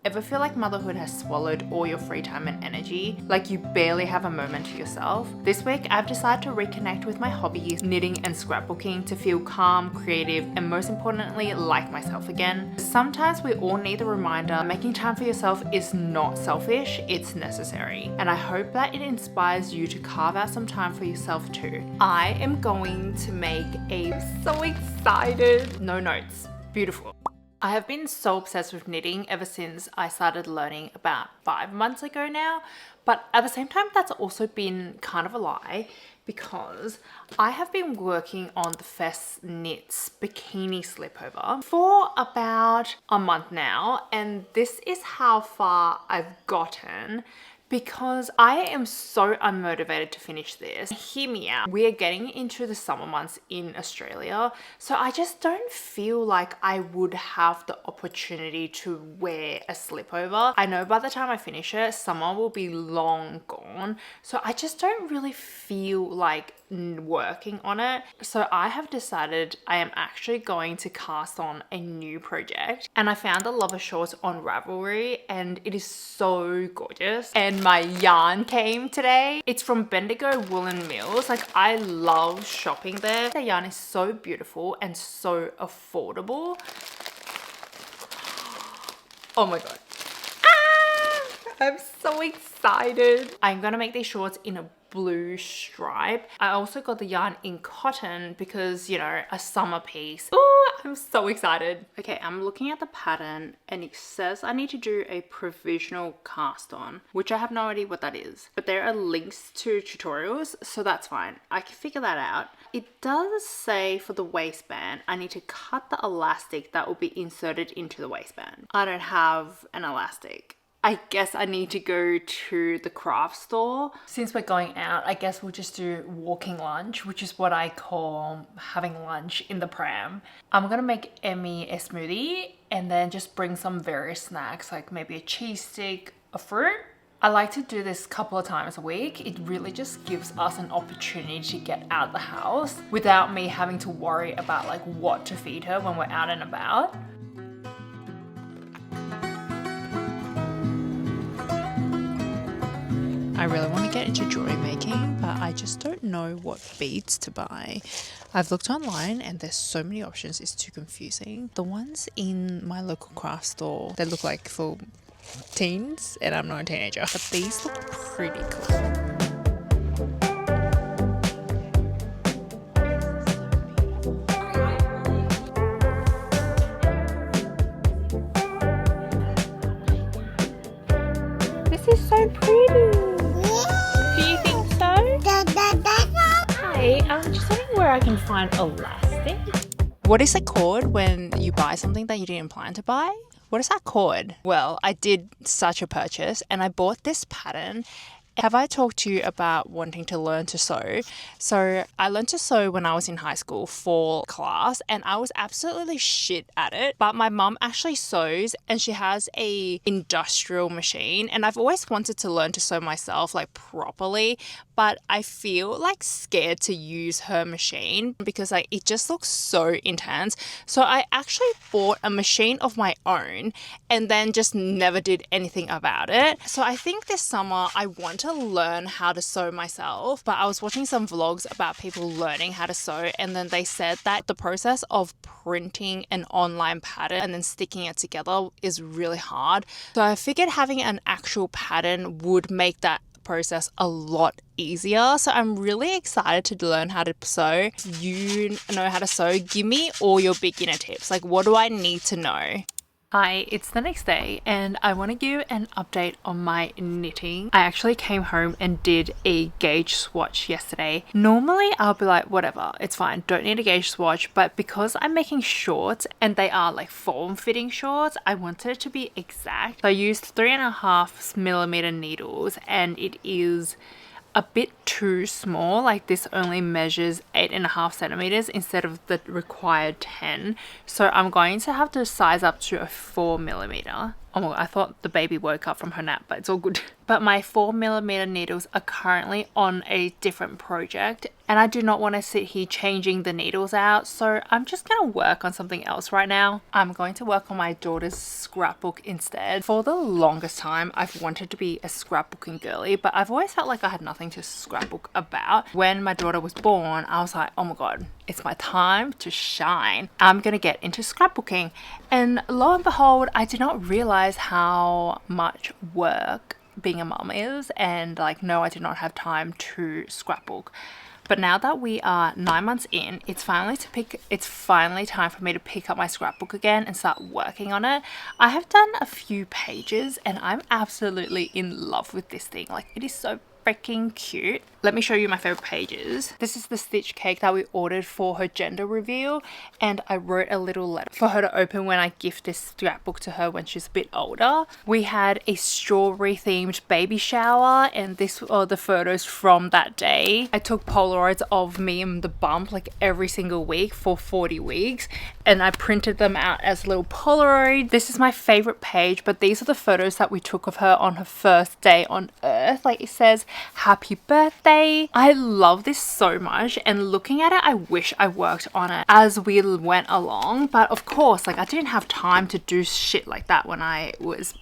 Ever feel like motherhood has swallowed all your free time and energy? Like you barely have a moment to yourself? This week, I've decided to reconnect with my hobbies, knitting and scrapbooking, to feel calm, creative, and most importantly, like myself again. Sometimes we all need the reminder making time for yourself is not selfish, it's necessary. And I hope that it inspires you to carve out some time for yourself too. I am going to make so excited. No notes. Beautiful. I have been so obsessed with knitting ever since I started learning about 5 months ago now, but at the same time that's also been kind of a lie because I have been working on the Fess Knits bikini slipover for about a month now, and this is how far I've gotten because I am so unmotivated to finish this. Hear me out. We are getting into the summer months in Australia, so I just don't feel like I would have the opportunity to wear a slipover. I know by the time I finish it, summer will be long gone, so I just don't really feel like working on it. So I have decided I am actually going to cast on a new project, and I found the Lover shorts on Ravelry and it is so gorgeous. And my yarn came today. It's from Bendigo Woolen Mills. Like, I love shopping there. The yarn is so beautiful and so affordable. Oh my god. I'm so excited. I'm gonna make these shorts in a blue stripe. I also got the yarn in cotton because, you know, a summer piece. Oh, I'm so excited. Okay, I'm looking at the pattern and it says I need to do a provisional cast on, which I have no idea what that is, but there are links to tutorials, so that's fine. I can figure that out. It does say for the waistband, I need to cut the elastic that will be inserted into the waistband. I don't have an elastic. I guess I need to go to the craft store. Since we're going out, I guess we'll just do walking lunch, which is what I call having lunch in the pram. I'm gonna make Emmy a smoothie and then just bring some various snacks, like maybe a cheese stick, a fruit. I like to do this a couple of times a week. It really just gives us an opportunity to get out of the house without me having to worry about like what to feed her when we're out and about. I really want to get into jewelry making, but I just don't know what beads to buy. I've looked online and there's so many options, it's too confusing. The ones in my local craft store, they look like for teens and I'm not a teenager, but these look pretty cool. This is so pretty. I'm just wondering where I can find elastic. What is it called when you buy something that you didn't plan to buy? What is that called? Well, I did such a purchase and I bought this pattern. Have I talked to you about wanting to learn to sew? So I learned to sew when I was in high school for class and I was absolutely shit at it. But my mum actually sews and she has a industrial machine and I've always wanted to learn to sew myself like properly, but I feel like scared to use her machine because like it just looks so intense. So I actually bought a machine of my own and then just never did anything about it. So I think this summer I want to learn how to sew myself, but I was watching some vlogs about people learning how to sew and then they said that the process of printing an online pattern and then sticking it together is really hard. So I figured having an actual pattern would make that process a lot easier. So I'm really excited to learn how to sew. If you know how to sew, give me all your beginner tips. Like, what do I need to know? Hi, it's the next day and I want to give an update on my knitting. I actually came home and did a gauge swatch yesterday. Normally I'll be like, whatever, it's fine, don't need a gauge swatch, but because I'm making shorts and they are like form-fitting shorts, I wanted it to be exact. So I used 3.5mm needles and it is a bit too small. Like this only measures 8.5 centimeters instead of the required 10. So I'm going to have to size up to a 4mm. Oh my God, I thought the baby woke up from her nap, but it's all good. But my 4mm needles are currently on a different project and I do not want to sit here changing the needles out. So I'm just going to work on something else right now. I'm going to work on my daughter's scrapbook instead. For the longest time, I've wanted to be a scrapbooking girly, but I've always felt like I had nothing to scrapbook about. When my daughter was born, I was like, oh my God, it's my time to shine. I'm going to get into scrapbooking. And lo and behold, I did not realize how much work being a mum is, and like, no, I did not have time to scrapbook. But now that we are 9 months in, it's finally time for me to pick up my scrapbook again and start working on it. I have done a few pages and I'm absolutely in love with this thing. Like, it is so freaking cute. Let me show you my favorite pages. This is the stitch cake that we ordered for her gender reveal, and I wrote a little letter for her to open when I gift this scrapbook to her when she's a bit older. We had a strawberry themed baby shower, and this are the photos from that day. I took Polaroids of me and the bump like every single week for 40 weeks, and I printed them out as little Polaroid. This is my favorite page, but these are the photos that we took of her on her first day on Earth. Like, it says happy birthday. I love this so much, and looking at it, I wish I worked on it as we went along, but of course, like, I didn't have time to do shit like that when I was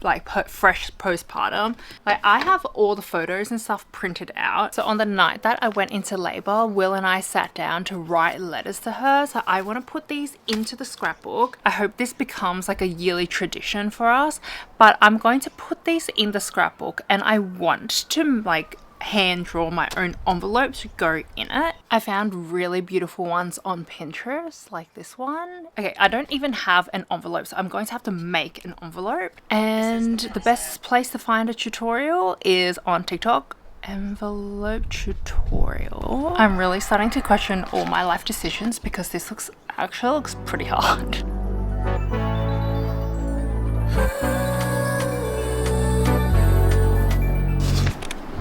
like fresh postpartum. Like, I have all the photos and stuff printed out. So on the night that I went into labor, Will and I sat down to write letters to her. So I want to put these into the scrapbook. I hope this becomes like a yearly tradition for us, but I'm going to put these in the scrapbook, and I want to like hand draw my own envelopes to go in it. I found really beautiful ones on Pinterest, like this one. Okay, I don't even have an envelope, so I'm going to have to make an envelope. And the best place to find a tutorial is on TikTok. Envelope tutorial. I'm really starting to question all my life decisions because this actually looks pretty hard.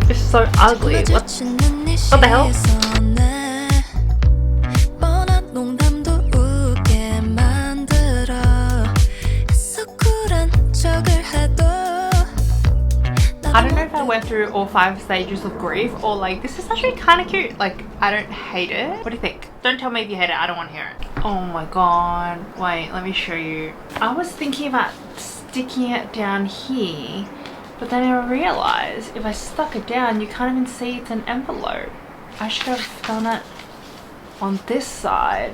It's so ugly. What the hell? I don't know if I went through all 5 stages of grief, or like, this is actually kind of cute. Like, I don't hate it. What do you think? Don't tell me if you hate it. I don't want to hear it. Oh my God. Wait, let me show you. I was thinking about sticking it down here, but then I realized if I stuck it down, you can't even see it's an envelope. I should have done it on this side.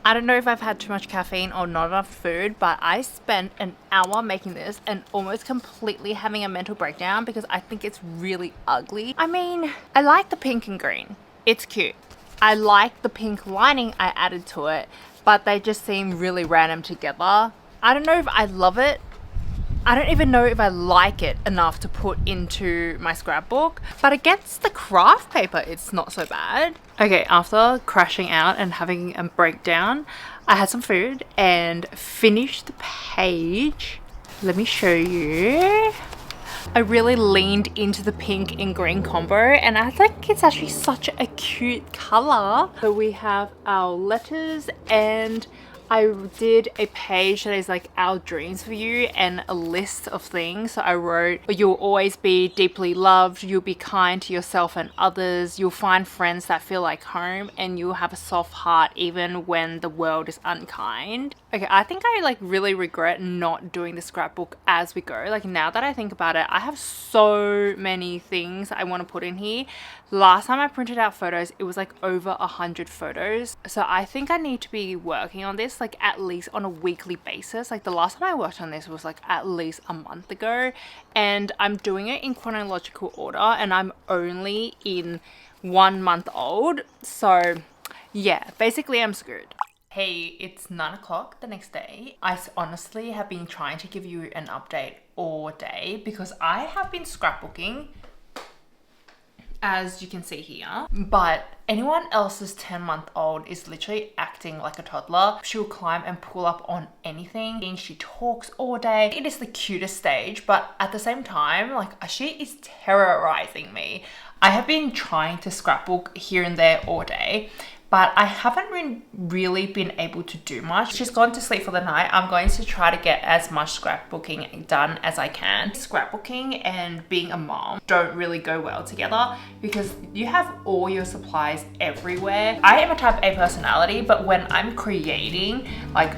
I don't know if I've had too much caffeine or not enough food, but I spent an hour making this and almost completely having a mental breakdown because I think it's really ugly. I mean, I like the pink and green. It's cute. I like the pink lining I added to it, but they just seem really random together. I don't know if I love it. I don't even know if I like it enough to put into my scrapbook, but against the craft paper, it's not so bad. Okay, after crashing out and having a breakdown, I had some food and finished the page. Let me show you. I really leaned into the pink and green combo, and I think it's actually such a cute color. So we have our letters, and I did a page that is like our dreams for you and a list of things. So I wrote, you'll always be deeply loved, you'll be kind to yourself and others, you'll find friends that feel like home, and you'll have a soft heart even when the world is unkind. Okay, I think I like really regret not doing the scrapbook as we go. Like, now that I think about it, I have so many things I want to put in here. Last time I printed out photos, it was like over 100 photos. So I think I need to be working on this like at least on a weekly basis. Like, the last time I worked on this was like at least a month ago, and I'm doing it in chronological order, and I'm only in 1 month old. So yeah, basically I'm screwed. Hey, it's 9 o'clock the next day. I honestly have been trying to give you an update all day because I have been scrapbooking, as you can see here, but anyone else's 10-month-old is literally acting like a toddler. She'll climb and pull up on anything, and she talks all day. It is the cutest stage, but at the same time, like, she is terrorizing me. I have been trying to scrapbook here and there all day, but I haven't really been able to do much. She's gone to sleep for the night. I'm going to try to get as much scrapbooking done as I can. Scrapbooking and being a mom don't really go well together because you have all your supplies everywhere. I am a type A personality, but when I'm creating, like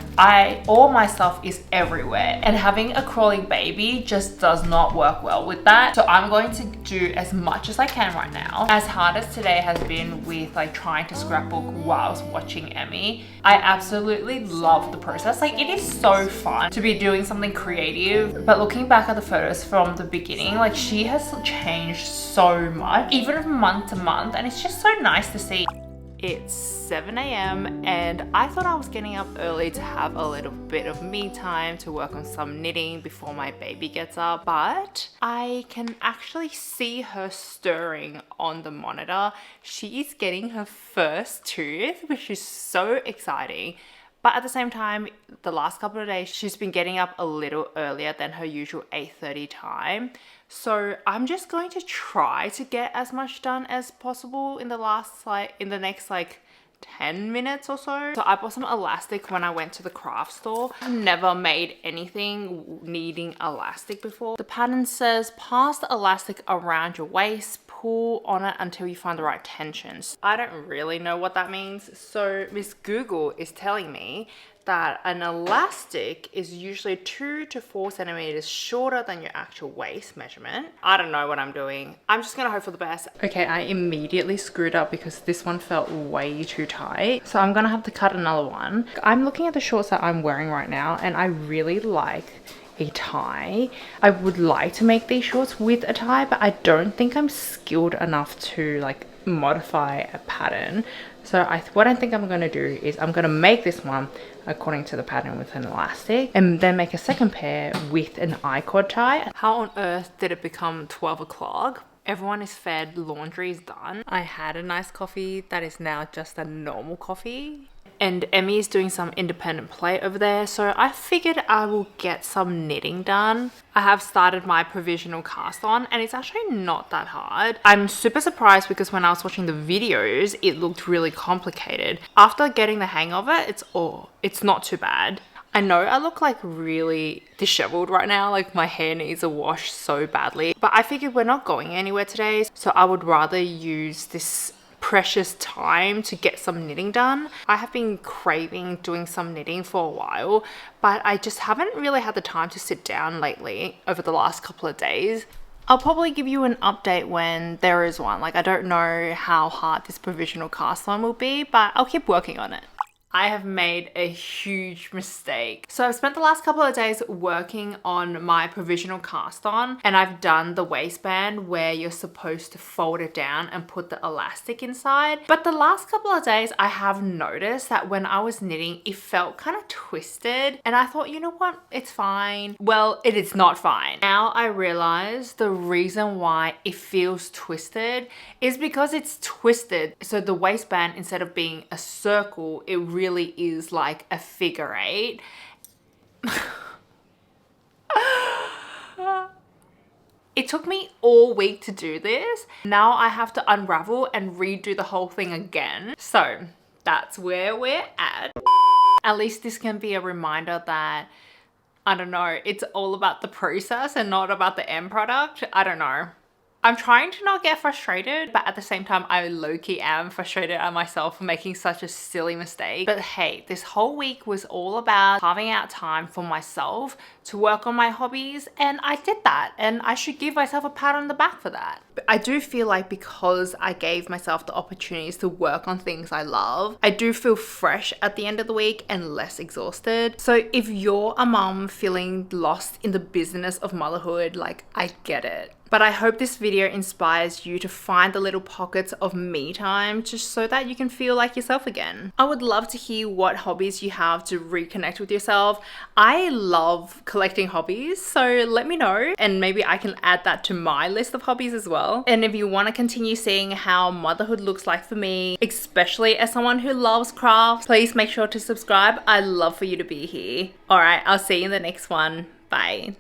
all my stuff is everywhere, and having a crawling baby just does not work well with that. So I'm going to do as much as I can right now. As hard as today has been with like trying to scrapbook whilst watching Emmy, I absolutely love the process. Like it is so fun to be doing something creative. But looking back at the photos from the beginning, like she has changed so much, even from month to month, and it's just so nice to see. It's 7 a.m. and I thought I was getting up early to have a little bit of me time to work on some knitting before my baby gets up, but I can actually see her stirring on the monitor. She is getting her first tooth, which is so exciting. But at the same time, the last couple of days, she's been getting up a little earlier than her usual 8:30 time. So I'm just going to try to get as much done as possible in the next 10 minutes or so. So I bought some elastic when I went to the craft store. I've never made anything needing elastic before. The pattern says pass the elastic around your waist, pull on it until you find the right tensions. I don't really know what that means. So Miss Google is telling me that an elastic is usually 2 to 4 centimeters shorter than your actual waist measurement. I don't know what I'm doing. I'm just gonna hope for the best. Okay, I immediately screwed up because this one felt way too tight. So I'm gonna have to cut another one. I'm looking at the shorts that I'm wearing right now and I really like a tie. I would like to make these shorts with a tie, but I don't think I'm skilled enough to modify a pattern. So what I think I'm going to do is I'm going to make this one according to the pattern with an elastic and then make a second pair with an I-cord tie. How on earth did it become 12 o'clock? Everyone is fed, laundry is done. I had a nice coffee that is now just a normal coffee. And Emmy is doing some independent play over there, so I figured I will get some knitting done. I have started my provisional cast on and it's actually not that hard. I'm super surprised because when I was watching the videos, it looked really complicated. After getting the hang of it, it's not too bad. I know I look really disheveled right now, my hair needs a wash so badly, but I figured we're not going anywhere today, so I would rather use this precious time to get some knitting done. I have been craving doing some knitting for a while, but I just haven't really had the time to sit down lately over the last couple of days. I'll probably give you an update when there is one. I don't know how hard this provisional cast on will be, but I'll keep working on it. I have made a huge mistake. So I've spent the last couple of days working on my provisional cast on, and I've done the waistband where you're supposed to fold it down and put the elastic inside. But the last couple of days I have noticed that when I was knitting, it felt kind of twisted, and I thought, you know what, it's fine. Well, it is not fine. Now I realize the reason why it feels twisted is because it's twisted. So the waistband, instead of being a circle, it really is like a figure eight. It took me all week to do this. Now I have to unravel and redo the whole thing again. So that's where we're at. At least this can be a reminder that, I don't know, it's all about the process and not about the end product. I don't know. I'm trying to not get frustrated, but at the same time, I low-key am frustrated at myself for making such a silly mistake. But hey, this whole week was all about carving out time for myself to work on my hobbies, and I did that, and I should give myself a pat on the back for that. But I do feel like because I gave myself the opportunities to work on things I love, I do feel fresh at the end of the week and less exhausted. So if you're a mom feeling lost in the business of motherhood, I get it. But I hope this video inspires you to find the little pockets of me time just so that you can feel like yourself again. I would love to hear what hobbies you have to reconnect with yourself. I love collecting hobbies, so let me know and maybe I can add that to my list of hobbies as well. And if you want to continue seeing how motherhood looks like for me, especially as someone who loves crafts, please make sure to subscribe. I'd love for you to be here. All right, I'll see you in the next one. Bye.